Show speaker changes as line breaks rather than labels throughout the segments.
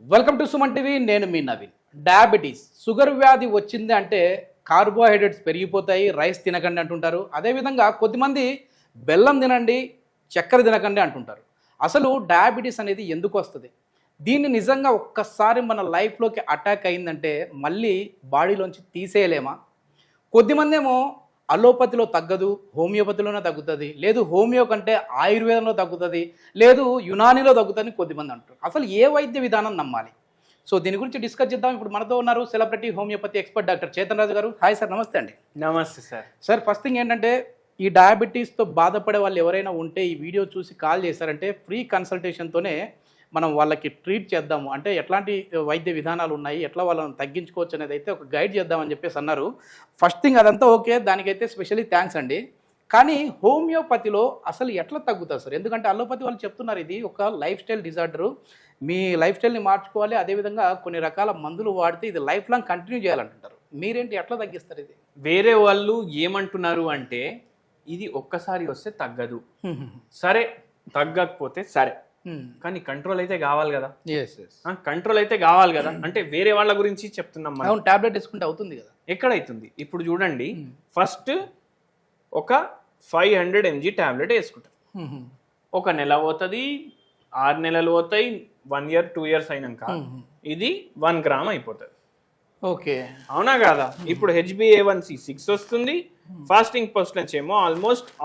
Welcome to Suman TV. నేను మీ Naveen. Diabetes, sugar వ్యాధి వచ్చింది అంటే కార్బోహైడ్రేట్స్ పెరిగిపోతాయి, రైస్ తినకండి అంటుంటారు. అదేవిధంగా కొద్దిమంది బెల్లం తినండి, చక్కెర తినకండి అంటుంటారు. అసలు డయాబెటీస్ అనేది ఎందుకు వస్తుంది? దీన్ని నిజంగా ఒక్కసారి మన లైఫ్లోకి అటాక్ అయిందంటే మళ్ళీ బాడీలోంచి తీసేయలేమా? కొద్దిమంది ఏమో అలోపతిలో తగ్గదు, హోమియోపతిలోనే తగ్గుతుంది, లేదు హోమియో కంటే ఆయుర్వేదంలో తగ్గుతుంది, లేదు యునానీలో తగ్గుతుంది కొద్దిమంది అంటారు. అసలు ఏ వైద్య విధానం నమ్మాలి? సో దీని గురించి డిస్కస్ చేద్దాం. ఇప్పుడు మనతో ఉన్నారు celebrity homeopathy expert doctor Chetan Raju garu. Hi sir, నమస్తే అండి.
నమస్తే సార్.
సార్, ఫస్ట్ థింగ్ ఏంటంటే, ఈ డయాబెటీస్తో బాధపడే వాళ్ళు ఎవరైనా ఉంటే ఈ వీడియో చూసి కాల్ చేశారంటే ఫ్రీ కన్సల్టేషన్తోనే మనం వాళ్ళకి ట్రీట్ చేద్దాము. అంటే ఎట్లాంటి వైద్య విధానాలు ఉన్నాయి, ఎట్లా వాళ్ళని తగ్గించుకోవచ్చు అనేది అయితే ఒక గైడ్ చేద్దామని చెప్పేసి అన్నారు. ఫస్ట్ థింగ్ అదంతా ఓకే, దానికైతే స్పెషల్లీ థ్యాంక్స్ అండి. కానీ హోమియోపతిలో అసలు ఎట్లా తగ్గుతుంది సార్? ఎందుకంటే అలోపతి వాళ్ళు చెప్తున్నారు ఇది ఒక లైఫ్ స్టైల్ డిజార్డరు, మీ లైఫ్ స్టైల్ని మార్చుకోవాలి, అదేవిధంగా కొన్ని రకాల మందులు వాడితే ఇది లైఫ్ లాంగ్ కంటిన్యూ చేయాలంటుంటారు. మీరేంటి, ఎట్లా తగ్గిస్తారు ఇది?
వేరే వాళ్ళు ఏమంటున్నారు అంటే ఇది ఒక్కసారి వస్తే తగ్గదు, సరే తగ్గకపోతే సరే, కానీ కంట్రోల్ అయితే కావాలి కదా. కంట్రోల్ అయితే కావాలి కదా. అంటే వేరే వాళ్ళ గురించి చెప్తున్నాం మనం.
టాబ్లెట్ వేసుకుంటే అవుతుంది కదా?
ఎక్కడైతుంది? ఇప్పుడు చూడండి, ఫస్ట్ ఒక 500 mg టాబ్లెట్ వేసుకుంటాం, ఒక నెల పోతుంది, 6 నెలలు పోతాయి, 1 year 2 years అయినాక ఇది 1 గ్రామ్ అయిపోతుంది.
ఓకే,
అవునా కాదా? ఇప్పుడు HbA1c 6 వస్తుంది, ఫాస్టింగ్ పర్సెంటేజ్ ఏమో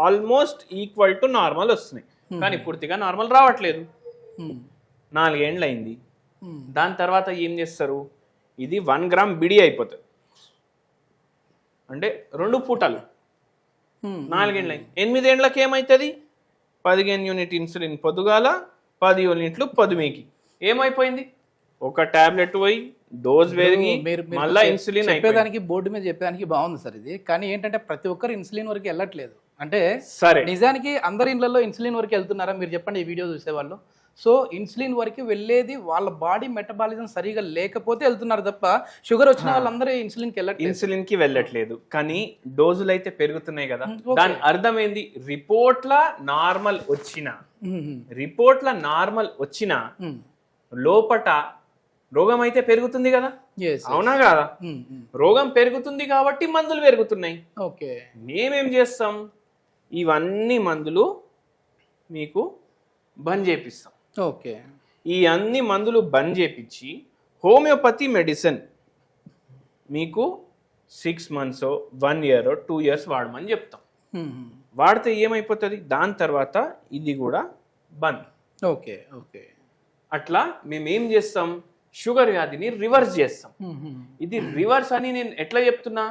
ఆల్మోస్ట్ ఈక్వల్ టు నార్మల్ వస్తున్నాయి, కానీ పూర్తిగా నార్మల్ రావట్లేదు. 4 ఏళ్ళు అయింది. దాని తర్వాత ఏం చేస్తారు? ఇది 1 గ్రామ్ బిడి అయిపోతుంది, అంటే 2 పూటలు. 4 ఏళ్ళు అయింది. 8 ఏళ్ళకి ఏమవుతుంది? 15 యూనిట్ ఇన్సులిన్ పొద్దుగాల, 10 యూనిట్లు పొద్దుమీకి. ఏమైపోయింది? ఒక టాబ్లెట్ పోయి డోస్ పెరిగి మళ్ళీ ఇన్సులిన్
చెప్పేదానికి, బోర్డు మీద చెప్పేదానికి బాగుంది సార్ ఇది. కానీ ఏంటంటే ప్రతి ఒక్కరు ఇన్సులిన్ వరకు వెళ్ళట్లేదు. అంటే
సరే,
నిజానికి అందరి ఇళ్లలో ఇన్సులిన్ వరకు వెళ్తున్నారా? మీరు చెప్పండి ఈ వీడియో చూసేవాళ్ళు. సో ఇన్సులిన్ వరకు వెళ్ళేది వాళ్ళ బాడీ మెటబాలిజం సరిగా లేకపోతే వెళ్తున్నారు తప్ప షుగర్ వచ్చిన వాళ్ళందరూ ఇన్సులిన్ కి
వెళ్ళట్లేదు. కానీ డోజులు అయితే పెరుగుతున్నాయి కదా. దాని అర్థం ఏంది? రిపోర్ట్ల నార్మల్ వచ్చిన లోపట రోగం అయితే పెరుగుతుంది కదా. అవునా కాదా? రోగం పెరుగుతుంది కాబట్టి మందులు పెరుగుతున్నాయి.
ఓకే,
మేమేం చేస్తాం? ఇవన్నీ మందులు మీకు బంద్ చేపిస్తాం.
ఓకే,
ఈ అన్ని మందులు బంద్ చేపించి హోమియోపతి మెడిసిన్ మీకు 6 months 1 year 2 years వాడమని చెప్తాం. వాడితే ఏమైపోతుంది? దాని తర్వాత ఇది కూడా బంద్.
ఓకే ఓకే,
అట్లా మేమేం చేస్తాం? షుగర్ వ్యాధిని రివర్స్ చేస్తాం. ఇది రివర్స్ అని నేను ఎట్లా చెప్తున్నా?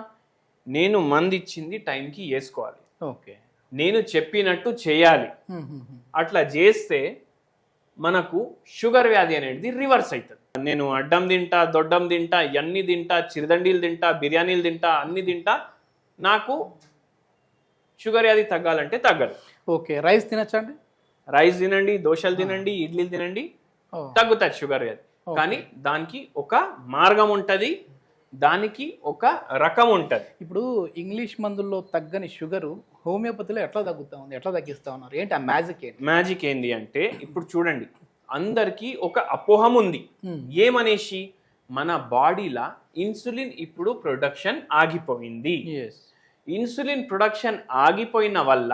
నేను మందు ఇచ్చింది టైంకి వేసుకోవాలి,
ఓకే,
నేను చెప్పినట్టు చేయాలి. అట్లా చేస్తే మనకు షుగర్ వ్యాధి అనేది రివర్స్ అవుతుంది. నేను అడ్డం తింటా, దొడ్డం తింటా, ఇవన్నీ తింటా, చిరుదండీలు తింటా, బిర్యానీలు తింటా, అన్ని తింటా, నాకు షుగర్ వ్యాధి తగ్గాలంటే తగ్గదు.
ఓకే, రైస్ తినచ్చా అండి?
రైస్ తినండి, దోశలు తినండి, ఇడ్లీలు తినండి, తగ్గుతుంది షుగర్ వ్యాధి. కానీ దానికి ఒక మార్గం ఉంటుంది, దానికి ఒక రకం ఉంటుంది.
ఇప్పుడు ఇంగ్లీష్ మందుల్లో తగ్గని షుగరు హోమియోపతిలో ఎట్లా తగ్గుతా ఉంది, ఎట్లా తగ్గిస్తా ఉన్నారు? ఏంటి ఆ మ్యాజిక్?
మ్యాజిక్ ఏంది అంటే, ఇప్పుడు చూడండి, అందరికీ ఒక అపోహం ఉంది. ఏమనేసి? మన బాడీలో ఇన్సులిన్ ఇప్పుడు ప్రొడక్షన్ ఆగిపోయింది. ఇన్సులిన్ ప్రొడక్షన్ ఆగిపోయిన వల్ల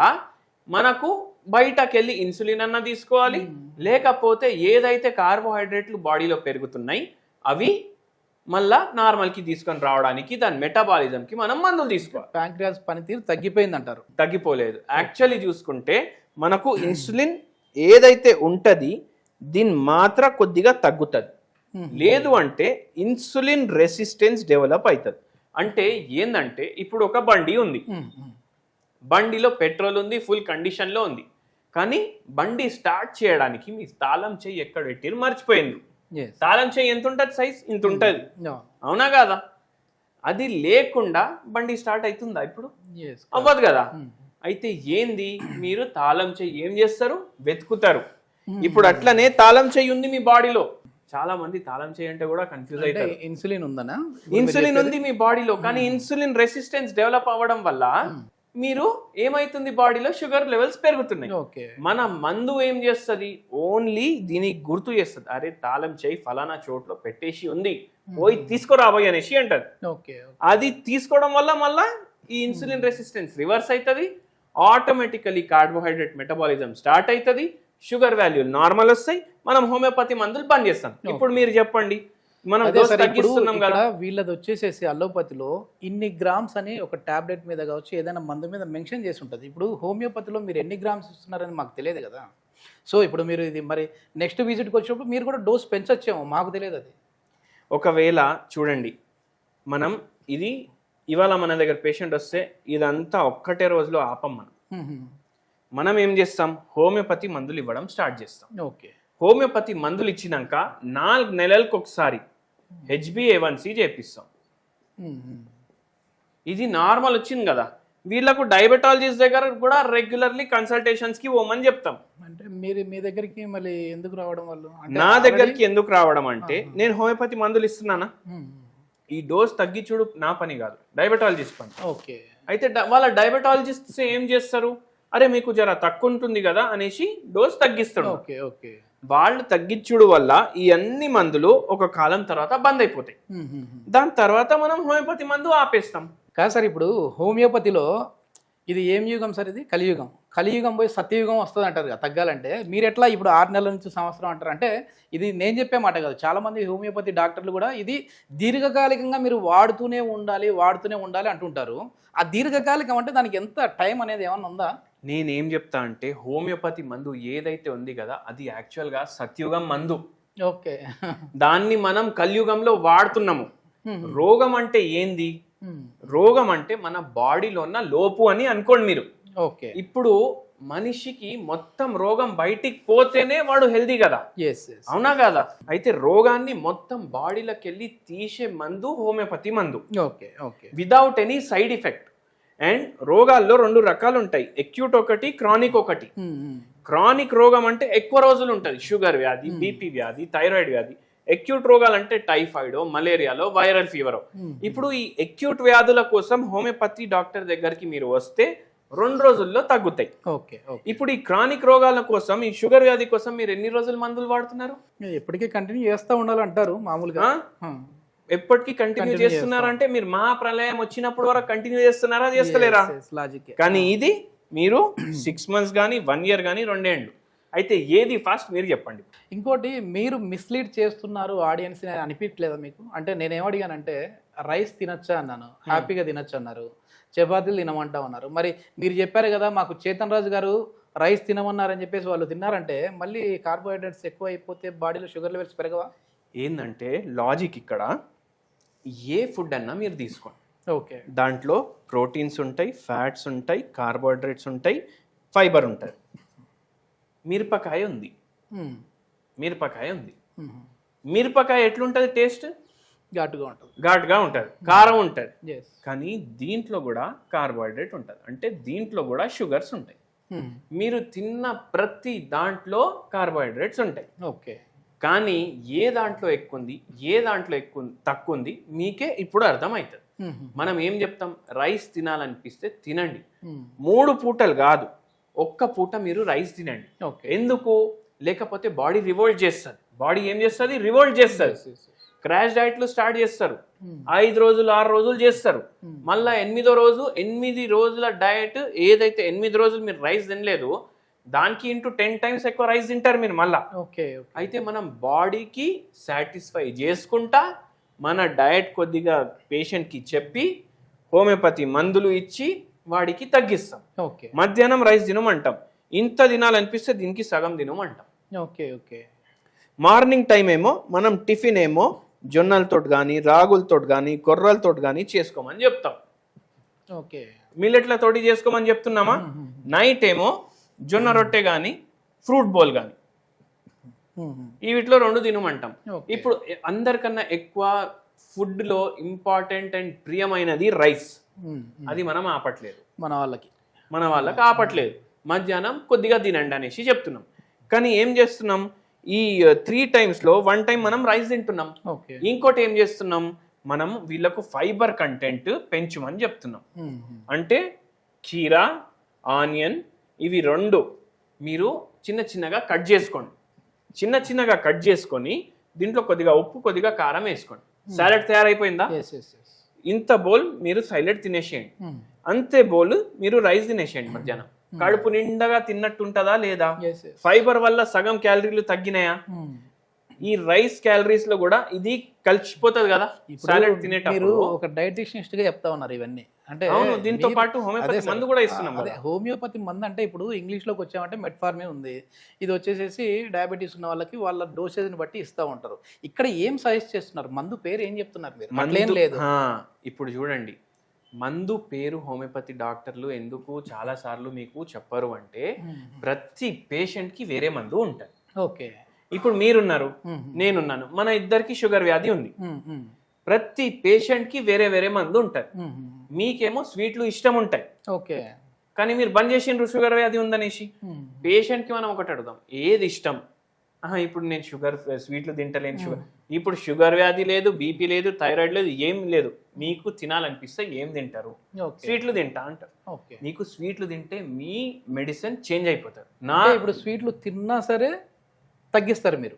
మనకు బయటకెళ్ళి ఇన్సులిన్ అన్న తీసుకోవాలి, లేకపోతే ఏదైతే కార్బోహైడ్రేట్లు బాడీలో పెరుగుతున్నాయి అవి మళ్ళా నార్మల్కి తీసుకొని రావడానికి, దాని మెటబాలిజంకి మనం మందులు తీసుకోవాలి.
ప్యాంక్రియాస్ పనితీరు తగ్గిపోయింది అంటారు.
తగ్గిపోలేదు. యాక్చువల్లీ చూసుకుంటే మనకు ఇన్సులిన్ ఏదైతే ఉంటుంది దీని మాత్ర కొద్దిగా తగ్గుతుంది. లేదు అంటే ఇన్సులిన్ రెసిస్టెన్స్ డెవలప్ అవుతుంది. అంటే ఏందంటే, ఇప్పుడు ఒక బండి ఉంది, బండిలో పెట్రోల్ ఉంది, ఫుల్ కండిషన్లో ఉంది, కానీ బండి స్టార్ట్ చేయడానికి మీ తాళం చెయ్యి ఎక్కడ పెట్టిరు మర్చిపోయింది. తాళం చెయ్యి ఎంత ఉంటుంది? సైజ్ ఇంత ఉంటుంది, అవునా కాదా? అది లేకుండా బండి స్టార్ట్ అవుతుందా? ఇప్పుడు అవ్వదు కదా. అయితే ఏంది, మీరు తాళం చెయ్యి ఏం చేస్తారు? వెతుకుతారు. ఇప్పుడు అట్లనే తాళం చెయ్యి ఉంది మీ బాడీలో. చాలా మంది తాళం చెయ్యి అంటే కూడా కన్ఫ్యూజ్ అవుతారు.
ఇన్సులిన్ ఉందనా?
ఇన్సులిన్ ఉంది మీ బాడీలో, కానీ ఇన్సులిన్ రెసిస్టెన్స్ డెవలప్ అవ్వడం వల్ల మీరు ఏమైతుంది బాడీలో షుగర్ లెవెల్స్ పెరుగుతున్నాయి.
ఓకే
మన మందు ఏం చేస్తుంది, ఓన్లీ దీనికి గుర్తు చేస్తుంది, అరే తాళం చేయి ఫలానా చోట్లో పెట్టేసి ఉంది, పోయి తీసుకురాబోయ్ అనేసి అంటది.
ఓకే
అది తీసుకోవడం వల్ల మళ్ళా ఈ ఇన్సులిన్ రెసిస్టెన్స్ రివర్స్ అవుతుంది, ఆటోమేటికలీ కార్బోహైడ్రేట్ మెటబాలిజం స్టార్ట్ అవుతుంది, షుగర్ వాల్యూలు నార్మల్ వస్తాయి, మనం హోమియోపతి మందులు బంద్ చేస్తాం. ఇప్పుడు మీరు చెప్పండి, మనం
అదే
డోస్
సార్, ఇప్పుడు
తగ్గిస్తున్నాం
ఇక్కడ
కదా.
వీళ్ళది వచ్చేసేసి అల్లోపతిలో ఇన్ని గ్రామ్స్ అని ఒక టాబ్లెట్ మీద కావచ్చు ఏదైనా మందు మీద మెన్షన్ చేసి ఉంటుంది. ఇప్పుడు హోమియోపతిలో మీరు ఎన్ని గ్రామ్స్ ఇస్తున్నారని మాకు తెలియదు కదా. సో ఇప్పుడు మీరు ఇది మరి నెక్స్ట్ విజిట్కి వచ్చినప్పుడు మీరు కూడా డోస్ పెంచొచ్చేమో, మాకు తెలియదు అది.
ఒకవేళ చూడండి, మనం ఇది ఇవాళ మన దగ్గర పేషెంట్ వస్తే ఇదంతా ఒక్కటే రోజులో ఆపం. మనం ఏం చేస్తాం, హోమియోపతి మందులు ఇవ్వడం స్టార్ట్ చేస్తాం.
ఓకే
హోమియోపతి మందులు ఇచ్చినాక 4 నెలలకు ఒకసారి HbA1c చేపిస్తాం. ఇది నార్మల్ వచ్చింది కదా, వీళ్ళకు డయాబెటాలజిస్ట్ దగ్గర కూడా రెగ్యులర్లీ కన్సల్టేషన్స్కి పోమని చెప్తాం.
అంటే మీరు మీ దగ్గరికి మళ్ళీ ఎందుకు రావడం వాళ్ళు?
నా దగ్గరికి ఎందుకు రావడం అంటే, నేను హోమియోపతి మందులు ఇస్తున్నానా, ఈ డోస్ తగ్గించుడు నా పని కాదు, డయాబెటాలజిస్ట్ పని.
ఓకే
అయితే వాళ్ళ డయాబెటాలజిస్ట్ ఏం చేస్తారు, అరే మీకు జర తక్కువ ఉంటుంది కదా అనేసి డోస్ తగ్గిస్తాడు.
ఓకే ఓకే
వాళ్ళు తగ్గించుడు వల్ల ఈ అన్ని మందులు ఒక కాలం తర్వాత బంద్ అయిపోతాయి. దాని తర్వాత మనం హోమియోపతి మందు ఆపేస్తాం.
కాదు సార్, ఇప్పుడు హోమియోపతిలో ఇది ఏం యుగం సార్? ఇది కలియుగం. కలియుగం పోయి సత్యయుగం వస్తుంది అంటారు కదా తగ్గాలంటే. మీరు ఎట్లా ఇప్పుడు 6 నెలల నుంచి సంవత్సరం అంటారు? అంటే ఇది నేను చెప్పే మాట కాదు, చాలామంది హోమియోపతి డాక్టర్లు కూడా ఇది దీర్ఘకాలికంగా మీరు వాడుతూనే ఉండాలి అంటుంటారు. ఆ దీర్ఘకాలికం అంటే దానికి ఎంత టైం అనేది ఏమన్నా ఉందా?
నేనేం చెప్తా అంటే, హోమియోపతి మందు ఏదైతే ఉంది కదా, అది యాక్చువల్గా సత్యుగం మందు.
ఓకే
దాన్ని మనం కలియుగంలో వాడుతున్నాము. రోగం అంటే ఏంది, రోగం అంటే మన బాడీలో ఉన్న లోపు అని అనుకోండి మీరు.
ఓకే
ఇప్పుడు మనిషికి మొత్తం రోగం బయటికి పోతేనే వాడు హెల్దీ కదా, అవునా కదా? అయితే రోగాన్ని మొత్తం బాడీలోకి వెళ్ళి తీసే మందు హోమియోపతి మందు.
Okay okay
without any side effect. And రోగాల్లో 2 రకాలు ఉంటాయి, ఎక్యూట్ ఒకటి, క్రానిక్ ఒకటి. క్రానిక్ రోగం అంటే ఎక్కువ రోజులు ఉంటుంది, షుగర్ వ్యాధి, బీపీ వ్యాధి, థైరాయిడ్ వ్యాధి. ఎక్యూట్ రోగాలు అంటే టైఫాయిడో, మలేరియాలో, వైరల్ ఫీవరో. ఇప్పుడు ఈ ఎక్యూట్ వ్యాధుల కోసం హోమియోపతి డాక్టర్ దగ్గరికి మీరు వస్తే 2 రోజుల్లో తగ్గుతాయి.
ఓకే
ఇప్పుడు ఈ క్రానిక్ రోగాల కోసం, ఈ షుగర్ వ్యాధి కోసం మీరు ఎన్ని రోజులు మందులు వాడుతున్నారు?
ఎప్పటికీ కంటిన్యూ చేస్తూ ఉండాలంటారు మామూలుగా.
ఎప్పటికీ కంటిన్యూ చేస్తున్నారంటే మీరు మహాప్రలయం వచ్చినప్పుడు వరకు కంటిన్యూ చేస్తున్నారా, చేస్తలేరా? కానీ ఇది మీరు 6 months కానీ 1 year కానీ 2 ఏళ్ళు. అయితే ఏది ఫాస్ట్ మీరు చెప్పండి.
ఇంకోటి, మీరు మిస్లీడ్ చేస్తున్నారు ఆడియన్స్ అని అనిపించలేదా మీకు? అంటే నేనేం అడిగానంటే, రైస్ తినొచ్చా అన్నాను, హ్యాపీగా తినొచ్చు అన్నారు, చపాతీలు తినమంటా ఉన్నారు. మరి మీరు చెప్పారు కదా మాకు చేతన్ రాజు గారు రైస్ తినమన్నారని చెప్పేసి వాళ్ళు తిన్నారంటే మళ్ళీ కార్బోహైడ్రేట్స్ ఎక్కువ అయిపోతే బాడీలో షుగర్ లెవెల్స్ పెరగవా?
ఏంటంటే లాజిక్ ఇక్కడ, ఏ ఫుడ్ అన్నా మీరు తీసుకోండి,
ఓకే,
దాంట్లో ప్రోటీన్స్ ఉంటాయి, ఫ్యాట్స్ ఉంటాయి, కార్బోహైడ్రేట్స్ ఉంటాయి, ఫైబర్ ఉంటుంది. మిరపకాయ ఉంది, మిరపకాయ ఎట్లుంటుంది టేస్ట్? ఘాటుగా ఉంటుంది, కారం ఉంటుంది. కానీ దీంట్లో కూడా కార్బోహైడ్రేట్ ఉంటుంది, అంటే దీంట్లో కూడా షుగర్స్ ఉంటాయి. మీరు తిన్న ప్రతి దాంట్లో కార్బోహైడ్రేట్స్ ఉంటాయి.
ఓకే,
కానీ ఏ దాంట్లో ఎక్కువ ఉంది, ఏ దాంట్లో తక్కువ ఉంది మీకే ఇప్పుడు అర్థమవుతుంది. మనం ఏం చెప్తాం, రైస్ తినాలనిపిస్తే తినండి, 3 పూటలు కాదు, 1 పూట మీరు రైస్ తినండి. ఎందుకు? లేకపోతే బాడీ రివోల్ట్ చేస్తుంది. బాడీ ఏం చేస్తుంది? రివోల్ట్ చేస్తుంది. క్రాష్ డైట్లు స్టార్ట్ చేస్తారు, 5 రోజులు 6 రోజులు చేస్తారు. మళ్ళా 8వ రోజు 8 రోజుల డయట్ ఏదైతే 8 రోజులు మీరు రైస్ తినలేదు దానికి ఇంటూ 10 times ఎక్కువ రైస్ తింటారు మీరు మళ్ళా. అయితే మనం బాడీకి సాటిస్ఫై చేసుకుంటా మన డయట్ కొద్దిగా పేషెంట్కి చెప్పి హోమియోపతి మందులు ఇచ్చి వాడికి తగ్గిస్తాం. మధ్యాహ్నం రైస్ తినమంటాం, ఇంత తినాలనిపిస్తే దీనికి సగం తినమంటాం. మార్నింగ్ టైం ఏమో మనం టిఫిన్ ఏమో జొన్నలతో కానీ, రాగులతో కానీ, కొర్రలతో కానీ చేసుకోమని చెప్తాం. మిల్లెట్లతోటి చేసుకోమని చెప్తున్నామా? నైట్ ఏమో జొన్న రొట్టె కానీ, ఫ్రూట్ బౌల్ కానీ, ఈ వీటిలో 2 తినమంటాం. ఇప్పుడు అందరికన్నా ఎక్కువ ఫుడ్ లో ఇంపార్టెంట్ అండ్ ప్రియమైనది రైస్, అది మనం ఆపట్లేదు, మన వాళ్ళకి ఆపట్లేదు. మధ్యాహ్నం కొద్దిగా తినండి అనేసి చెప్తున్నాం. కానీ ఏం చేస్తున్నాం, ఈ 3 times లో 1 time మనం రైస్ తింటున్నాం. ఇంకోటి ఏం చేస్తున్నాం, మనం వీళ్ళకు ఫైబర్ కంటెంట్ పెంచుమని చెప్తున్నాం. అంటే కీరా, ఆనియన్, ఇవి రెండు మీరు చిన్న చిన్నగా కట్ చేసుకోండి. చిన్న చిన్నగా కట్ చేసుకొని దీంట్లో కొద్దిగా ఉప్పు, కొద్దిగా కారం వేసుకోండి. సాలెడ్ తయారైపోయిందా? ఇంత బౌల్ మీరు సైలెడ్ తినేసేయండి. అంతే బౌల్ మీరు రైస్ తినేసేయండి మధ్యాహ్నం. కడుపు నిండగా తిన్నట్టు ఉంటుందా లేదా? ఫైబర్ వల్ల సగం క్యాలరీలు తగ్గినాయా? ఈ రైస్ క్యాలరీస్ లో కూడా ఇది కలిసిపోతుంది కదా సాలెడ్ తినేటప్పుడు.
మీరు ఒక డైటిషియనిస్ట్ గా చెప్తా ఉన్నారు ఇవన్నీ. అంటే
దీంతో పాటు హోమియోపతి మందు కూడా ఇస్తున్నాం.
అదే హోమియోపతి మందు అంటే ఇప్పుడు ఇంగ్లీష్ లోకి వచ్చామంటే మెట్ఫార్మిన్ ఉంది. ఇది వచ్చేసేసి డయాబెటీస్ ఉన్న వాళ్ళకి వాళ్ళ డోసేజ్ని బట్టి ఇస్తూ ఉంటారు. ఇక్కడ ఏం సజెస్ట్ చేస్తున్నారు? మందు పేరు ఏం చెప్తున్నారు మీరు?
మందు లేదు. ఇప్పుడు చూడండి, మందు పేరు హోమియోపతి డాక్టర్లు ఎందుకు చాలా సార్లు మీకు చెప్పరు అంటే ప్రతి పేషెంట్ కి వేరే మందు ఉంటుంది.
ఓకే,
ఇప్పుడు మీరున్నారు, నేనున్నాను, మన ఇద్దరికి షుగర్ వ్యాధి ఉంది. ప్రతి పేషెంట్ కి వేరే వేరే మందు ఉంటుంది. మీకేమో స్వీట్లు ఇష్టం ఉంటాయి,
ఓకే,
కానీ మీరు బంద్ చేసిండ్రు షుగర్ వ్యాధి ఉందనేసి. పేషెంట్ కి మనం ఒకటి అడుగుదాం, ఏది ఇష్టం? ఇప్పుడు నేను స్వీట్లు తింటలేను, షుగర్. ఇప్పుడు షుగర్ వ్యాధి లేదు, బీపీ లేదు, థైరాయిడ్ లేదు, ఏం లేదు. మీకు తినాలనిపిస్తే ఏం తింటారు? స్వీట్లు తింటా అంటారు. మీకు స్వీట్లు తింటే మీ మెడిసిన్ చేంజ్ అయిపోతారు.
ఇప్పుడు స్వీట్లు తిన్నా సరే తగ్గిస్తారు మీరు,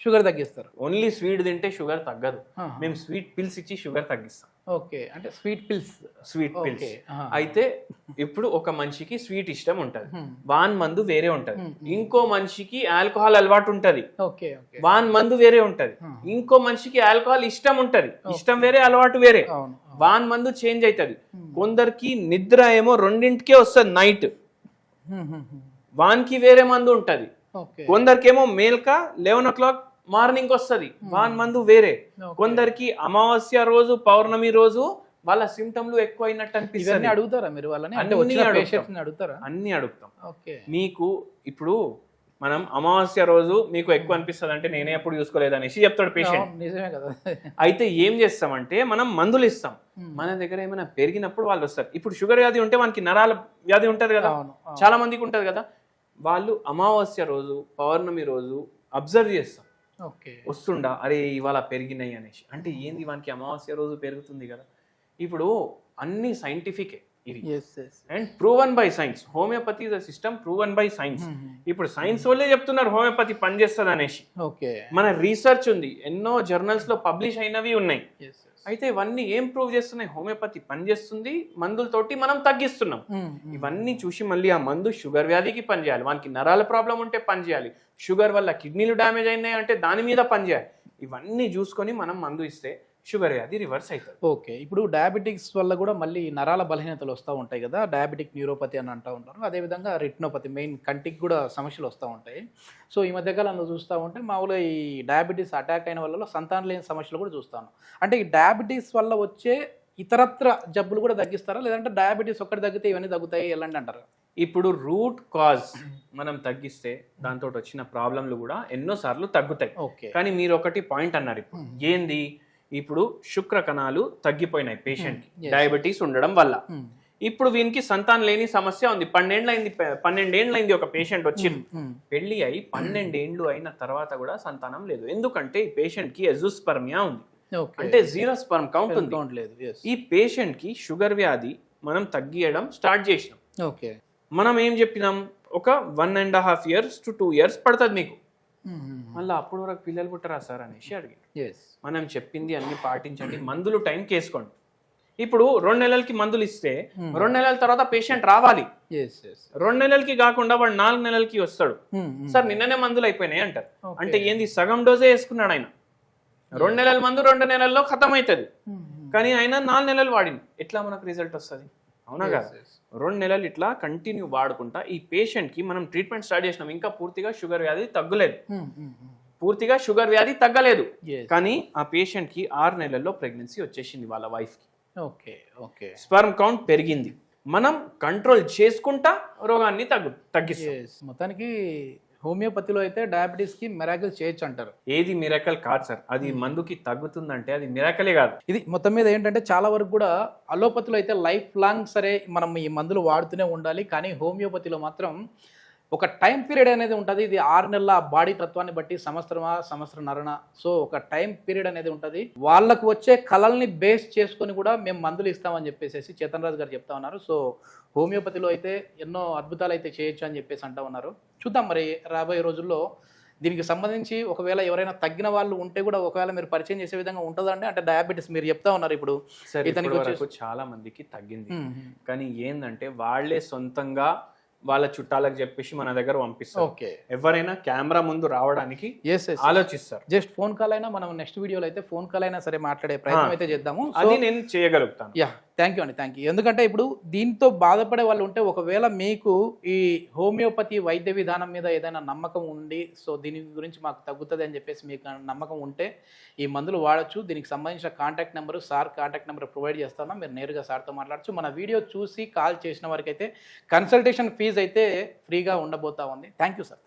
షుగర్ తగ్గిస్తారు.
ఓన్లీ స్వీట్ తింటే షుగర్ తగ్గదు. మేము స్వీట్ పిల్స్ ఇచ్చి షుగర్ తగ్గిస్తాం.
ఓకే, అంటే స్వీట్ పిల్స్.
అయితే ఇప్పుడు ఒక మనిషికి స్వీట్ ఇష్టం ఉంటది, వాన్ మందు వేరే ఉంటది. ఇంకో మనిషికి ఆల్కహాల్ అలవాటు ఉంటది, వాన్ మందు వేరే ఉంటది. ఇంకో మనిషికి ఆల్కహాల్ ఇష్టం ఉంటది, ఇష్టం వేరే, అలవాటు వేరే, వాన్ మందు చేంజ్ అవుతుంది. కొందరికి నిద్ర ఏమో 2ంటికే వస్తుంది నైట్, వాన్కి వేరే మందు ఉంటది. కొందరికేమో మేల్కా 11 o'clock మార్నింగ్ వస్తుంది, వాన్ మందు వేరే. కొందరికి అమావాస్య రోజు, పౌర్ణమి రోజు వాళ్ళ సిమ్టమ్లు ఎక్కువ అయినట్టు అనిపిస్తుంది.
అడుగుతారా మీరు వాళ్ళని?
అన్ని అడుగుతాం. మీకు ఇప్పుడు మనం అమావాస్య రోజు మీకు ఎక్కువ అనిపిస్తుంది అంటే నేనే ఎప్పుడు చూసుకోలేదు అనేసి చెప్తాడు పేషెంట్.
నిజమే కదా.
అయితే ఏం చేస్తామంటే మనం మందులు ఇస్తాం. మన దగ్గర ఏమైనా పెరిగినప్పుడు వాళ్ళు వస్తారు. ఇప్పుడు షుగర్ వ్యాధి ఉంటే మనకి నరాల వ్యాధి ఉంటది కదా, చాలా మందికి ఉంటది కదా. వాళ్ళు అమావాస్య రోజు, పౌర్ణమి రోజు అబ్జర్వ్ చేస్తాం, వస్తుండా అరే ఇవాళ పెరిగినాయి అనేసి. అంటే ఏంది, వానికి అమావాస్య రోజు పెరుగుతుంది కదా. ఇప్పుడు అన్ని సైంటిఫికే ఇవి, and proven by science. Homeopathy is a system proven by science. ఇప్పుడు సైన్స్ వాళ్ళే చెప్తున్నారు హోమియోపతి పనిచేస్తుంది అనేసి. మన రీసెర్చ్ ఉంది, ఎన్నో జర్నల్స్ లో పబ్లిష్ అయినవి ఉన్నాయి. అయితే ఇవన్నీ ఏం ప్రూవ్ చేస్తున్నాయి? హోమియోపతి పనిచేస్తుంది, మందులతోటి మనం తగ్గిస్తున్నాం. ఇవన్నీ చూసి మళ్ళీ ఆ మందు షుగర్ వ్యాధికి పనిచేయాలి, వానికి నరాల ప్రాబ్లం ఉంటే పనిచేయాలి, షుగర్ వల్ల కిడ్నీలు డ్యామేజ్ అయినాయి అంటే దాని మీద పనిచేయాలి. ఇవన్నీ చూసుకొని మనం మందు ఇస్తే షుగర్ వ్యాధి రివర్స్ అవుతుంది.
ఓకే, ఇప్పుడు డయాబెటిక్స్ వల్ల కూడా మళ్ళీ నరాల బలహీనతలు వస్తూ ఉంటాయి కదా, డయాబెటిక్ న్యూరోపతి అని అంటూ ఉంటారు. అదేవిధంగా రెటినోపతి, మెయిన్ కంటికి కూడా సమస్యలు వస్తూ ఉంటాయి. సో ఈ మధ్యకాలంలో చూస్తూ ఉంటే మామూలుగా ఈ డయాబెటీస్ అటాక్ అయిన వాళ్ళలో సంతానం లేని సమస్యలు కూడా చూస్తాను. అంటే ఈ డయాబెటీస్ వల్ల వచ్చే ఇతరత్ర జబ్బులు కూడా తగ్గిస్తారా, లేదంటే డయాబెటీస్ ఒక్కటి తగ్గితే ఇవన్నీ తగ్గుతాయి ఎలాంటి అంటారు?
ఇప్పుడు రూట్ కాజ్ మనం తగ్గిస్తే దాంతో వచ్చిన ప్రాబ్లంలు కూడా ఎన్నోసార్లు తగ్గుతాయి. కానీ మీరు ఒకటి పాయింట్ అన్నారు, ఇప్పుడు ఏంది? ఇప్పుడు శుక్ర కణాలు తగ్గిపోయినాయి పేషెంట్ కి డయాబెటీస్ ఉండడం వల్ల. ఇప్పుడు వీనికి సంతానం లేని సమస్య ఉంది. 12 ఏళ్ళైంది ఒక పేషెంట్ వచ్చి, పెళ్లి అయి 12 ఏళ్ళు అయిన తర్వాత కూడా సంతానం లేదు. ఎందుకంటే ఈ పేషెంట్ కి ఎజోస్పర్మియా ఉంది, అంటే 0 స్పర్మ్ కౌంట్ ఉంది. ఈ పేషెంట్ కి షుగర్ వ్యాధి మనం తగ్గియడం స్టార్ట్ చేసినాం. మనం ఏం చెప్పినాం, ఒక 1.5 years to 2 years పడుతుంది మీకు, మళ్ళీ అప్పుడు వరకు పిల్లలు పుట్టరా సార్ అనేసి అడిగారు. మనం చెప్పింది అన్ని పాటించండి, మందులు టైంకి వేసుకోండి. ఇప్పుడు 2 నెలలకి మందులు ఇస్తే 2 నెలల తర్వాత పేషెంట్ రావాలి. 2 నెలలకి కాకుండా వాడు 4 నెలలకి వస్తాడు. సార్ నిన్ననే మందులు అయిపోయినాయి అంటారు. అంటే ఏంది, సగం డోజే వేసుకున్నాడు ఆయన. 2 నెలల మందు 2 నెలల్లో ఖతం అవుతుంది, కానీ ఆయన 4 నెలలు వాడింది. ఎట్లా మనకు రిజల్ట్ వస్తుంది? అవునా కదా. 2 నెలలు ఇట్లా కంటిన్యూ వాడుకుంటా ఈ పేషెంట్ కి మనం ట్రీట్మెంట్ స్టార్ట్ చేసినాం. ఇంకా పూర్తిగా షుగర్ వ్యాధి తగ్గలేదు, పూర్తిగా షుగర్ వ్యాధి తగ్గలేదు, కానీ ఆ పేషెంట్ కి 6 నెలల్లో ప్రెగ్నెన్సీ వచ్చేసింది వాళ్ళ వైఫ్ కి. స్పర్మ్ కౌంట్ పెరిగింది. మనం కంట్రోల్ చేసుకుంటా రోగాన్ని తగ్గిస్తాం.
మొత్తానికి హోమియోపతిలో అయితే డయాబెటీస్ కి మిరాకిల్ చేయొచ్చు అంటారు.
ఏది మిరాకల్ కాదు సార్, అది మందుకి తగ్గుతుందంటే అది మిరాకలే కాదు.
ఇది మొత్తం మీద ఏంటంటే చాలా వరకు కూడా అలోపతిలో అయితే లైఫ్ లాంగ్ సరే మనం ఈ మందులు వాడుతూనే ఉండాలి, కానీ హోమియోపతిలో మాత్రం ఒక టైం పీరియడ్ అనేది ఉంటుంది. ఇది 6 నెలల బాడీ తత్వాన్ని బట్టి సంవత్సరమా సంవత్సరంన్నరన, సో ఒక టైం పీరియడ్ అనేది ఉంటుంది. వాళ్ళకు వచ్చే కళల్ని బేస్ చేసుకొని కూడా మేము మందులు ఇస్తామని చెప్పేసి చేతన్ రాజు గారు చెప్తా ఉన్నారు. సో హోమియోపతిలో అయితే ఎన్నో అద్భుతాలు అయితే చేయొచ్చు అని చెప్పేసి అంటా ఉన్నారు. చూద్దాం మరి రాబోయే రోజుల్లో దీనికి సంబంధించి ఒకవేళ ఎవరైనా తగ్గిన వాళ్ళు ఉంటే కూడా ఒకవేళ మీరు పరిచయం చేసే విధంగా ఉంటుందండి. అంటే డయాబెటీస్ మీరు చెప్తా ఉన్నారు ఇప్పుడు
సరే,
ఇతనికి
ఇప్పటి
వచ్చేసి
వరకు చాలా మందికి తగ్గింది, కానీ ఏందంటే వాళ్ళే సొంతంగా వాళ్ళ చుట్టాలకు చెప్పేసి మన దగ్గర పంపిస్తారు.
ఓకే,
ఎవరైనా కెమెరా ముందు రావడానికి
ఎస్
ఆలోచిస్తారు.
జస్ట్ ఫోన్ కాల్ అయినా మనం నెక్స్ట్ వీడియోలో అయితే ఫోన్ కాల్ అయినా సరే మాట్లాడే ప్రయత్నం అయితే చేద్దాము.
అది నేను చేయగలుగుతాను.
యా, థ్యాంక్ యూ అండి, థ్యాంక్ యూ. ఎందుకంటే ఇప్పుడు దీంతో బాధపడే వాళ్ళు ఉంటే ఒకవేళ మీకు ఈ హోమియోపతి వైద్య విధానం మీద ఏదైనా నమ్మకం ఉండి, సో దీని గురించి మాకు తగ్గుతుంది అని చెప్పేసి మీకు నమ్మకం ఉంటే ఈ మందులు వాడచ్చు. దీనికి సంబంధించిన contact number sir contact number provide చేస్తాను, మీరు నేరుగా సార్తో మాట్లాడచ్చు. మన వీడియో చూసి కాల్ చేసిన వారికి అయితే కన్సల్టేషన్ ఫీజు అయితే ఫ్రీగా ఉండబోతా ఉంది. Thank you sir.